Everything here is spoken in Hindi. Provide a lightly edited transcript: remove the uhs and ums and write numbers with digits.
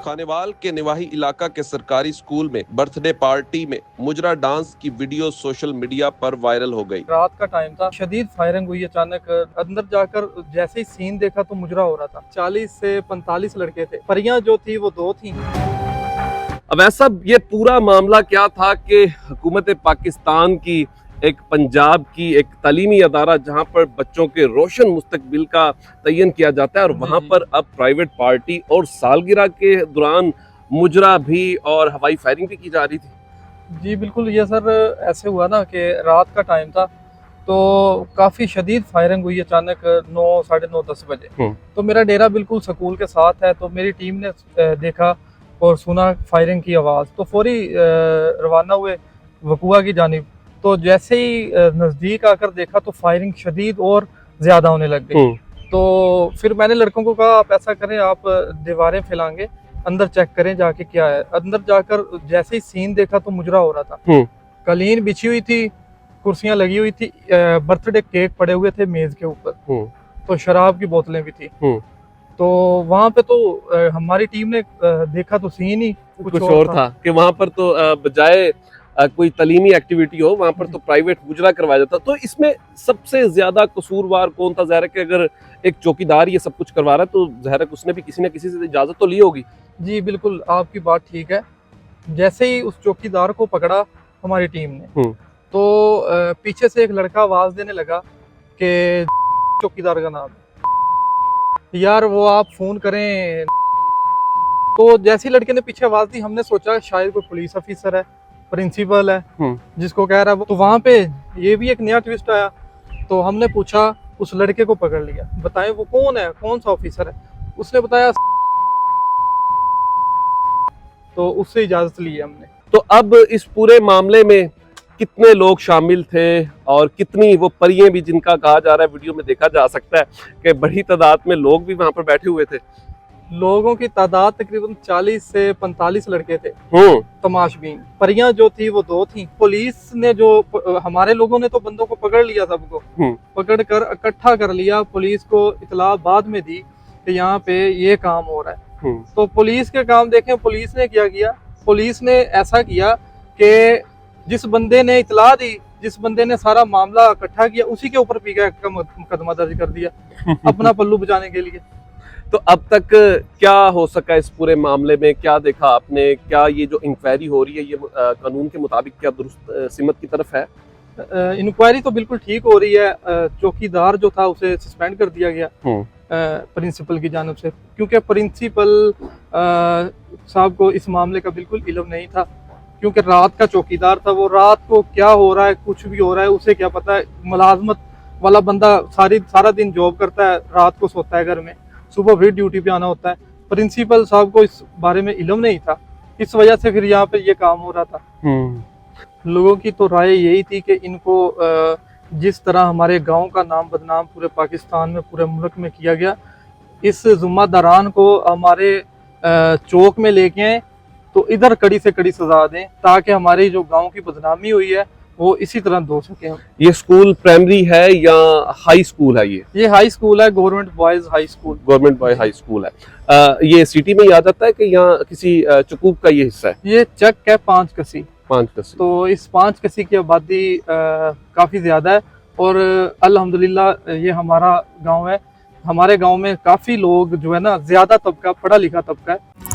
खानेवाल के निवाही इलाका के सरकारी स्कूल में बर्थडे पार्टी में मुजरा डांस की वीडियो सोशल मीडिया पर वायरल हो गई। रात का टाइम था, शदीद फायरिंग हुई। अचानक अंदर जाकर जैसे ही सीन देखा तो मुजरा हो रहा था। 40 से 45 लड़के थे, परियां जो थी वो 2 थी। अब ऐसा ये पूरा मामला क्या था कि हुकूमत पाकिस्तान की एक पंजाब की एक तालीमी अदारा जहां पर बच्चों के रोशन मुस्तकबिल का तयन किया जाता है और वहां पर अब प्राइवेट पार्टी और सालगिरह के दौरान मुजरा भी और हवाई फायरिंग भी की जा रही थी। जी बिल्कुल, ये सर ऐसे हुआ ना कि रात का टाइम था तो काफ़ी शदीद फायरिंग हुई अचानक 9, साढ़े 9, 10 बजे। तो मेरा डेरा बिल्कुल स्कूल के साथ है, तो मेरी टीम ने देखा और सुना फायरिंग की आवाज़, तो फौरी रवाना हुए वकुआ की जानिब। तो जैसे ही नज़दीक आकर देखा तो फायरिंग शदीद और ज़्यादा होने लग गई। तो फिर मैंने लड़कों को कहा आप ऐसा करें, आप दीवारें फैलाएंगे, अंदर चेक करें जाके क्या है। अंदर जाकर जैसे ही सीन देखा तो मुजरा हो रहा था। कालीन बिछी हुई थी, कुर्सियां लगी हुई थी, बर्थडे केक पड़े हुए थे मेज के ऊपर, तो शराब की बोतलें भी थी। तो वहां पे तो हमारी टीम ने देखा तो सीन ही कुछ और था कि वहां पर तो बजाय कोई तालीमी एक्टिविटी हो वहां पर तो प्राइवेट मुजरा करवाया जाता। तो इसमें सबसे ज्यादा कसूरवार कौन था? ज़ाहिर है कि अगर एक चौकीदार ये सब कुछ करवा रहा है तो ज़ाहिर है उसने भी किसी न किसी से इजाजत तो ली होगी। जी बिल्कुल, आपकी बात ठीक है। जैसे ही उस चौकीदार को पकड़ा हमारी टीम ने, तो पीछे से एक लड़का आवाज देने लगा कि चौकीदार का नाम यार वो आप फोन करें। तो जैसे ही लड़के ने पीछे आवाज दी, हमने सोचा शायद कोई पुलिस ऑफिसर है, प्रिंसिपल है जिसको कह रहा है। तो वहां पे ये भी एक नया ट्विस्ट आया। तो हमने पूछा, उस लड़के को पकड़ लिया, बताएं वो कौन है, कौन सा ऑफिसर है। उसने बताया, तो उससे इजाजत ली हमने। तो अब इस पूरे मामले में कितने लोग शामिल थे और कितनी वो परियां भी, जिनका कहा जा रहा है, वीडियो में देखा जा सकता है कि बड़ी तादाद में लोग भी वहां पर बैठे हुए थे। लोगों की तादाद तकरीबन 40 से 45 लड़के थे तमाशबीन। परियां जो थी वो 2 थी। पुलिस ने जो हमारे लोगों ने तो बंदों को पकड़ लिया, सबको पकड़ कर इकट्ठा कर लिया। पुलिस को इतला बाद में दी कि यहाँ पे ये काम हो रहा है। तो पुलिस के काम देखें, पुलिस ने क्या किया। पुलिस ने ऐसा किया कि जिस बंदे ने इतला दी, जिस बंदे ने सारा मामला इकट्ठा किया, उसी के ऊपर पीका का मुकदमा दर्ज कर दिया अपना पल्लू बचाने के लिए। तो अब तक क्या हो सका इस पूरे मामले में? क्या देखा आपने? क्या ये जो इंक्वायरी हो रही है ये कानून के मुताबिक क्या दुरुस्त सिमत की तरफ है? इंक्वायरी तो बिल्कुल ठीक हो रही है। चौकीदार जो था उसे सस्पेंड कर दिया गया प्रिंसिपल की जानिब से, क्योंकि प्रिंसिपल साहब को इस मामले का बिल्कुल इल्म नहीं था। क्योंकि रात का चौकीदार था, वो रात को क्या हो रहा है, कुछ भी हो रहा है, उसे क्या पता है। मुलाजमत वाला बंदा सारा दिन जॉब करता है, रात को सोता है घर में, सुबह फिर ड्यूटी पे आना होता है। प्रिंसिपल साहब को इस बारे में इल्म नहीं था, इस वजह से फिर यहाँ पे ये काम हो रहा था। लोगों की तो राय यही थी कि इनको जिस तरह हमारे गांव का नाम बदनाम पूरे पाकिस्तान में, पूरे मुल्क में किया गया, इस जुम्मेदारान को हमारे चौक में लेके आए तो इधर कड़ी से कड़ी सजा दें, ताकि हमारी जो गांव की बदनामी हुई है वो इसी तरह धो सके। ये स्कूल प्राइमरी है या हाई स्कूल है? ये हाई स्कूल है, government boys high school. Government boy high school है। ये सिटी में ही आ जाता है कि यहाँ किसी चकूक का ये हिस्सा है? ये चक है 5 कसी। 5 कसी। तो इस 5 कसी की आबादी काफी ज्यादा है और अल्हम्दुलिल्लाह ये हमारा गाँव है। हमारे गाँव में काफी लोग जो है ना, ज्यादा तबका, पढ़ा लिखा तबका है।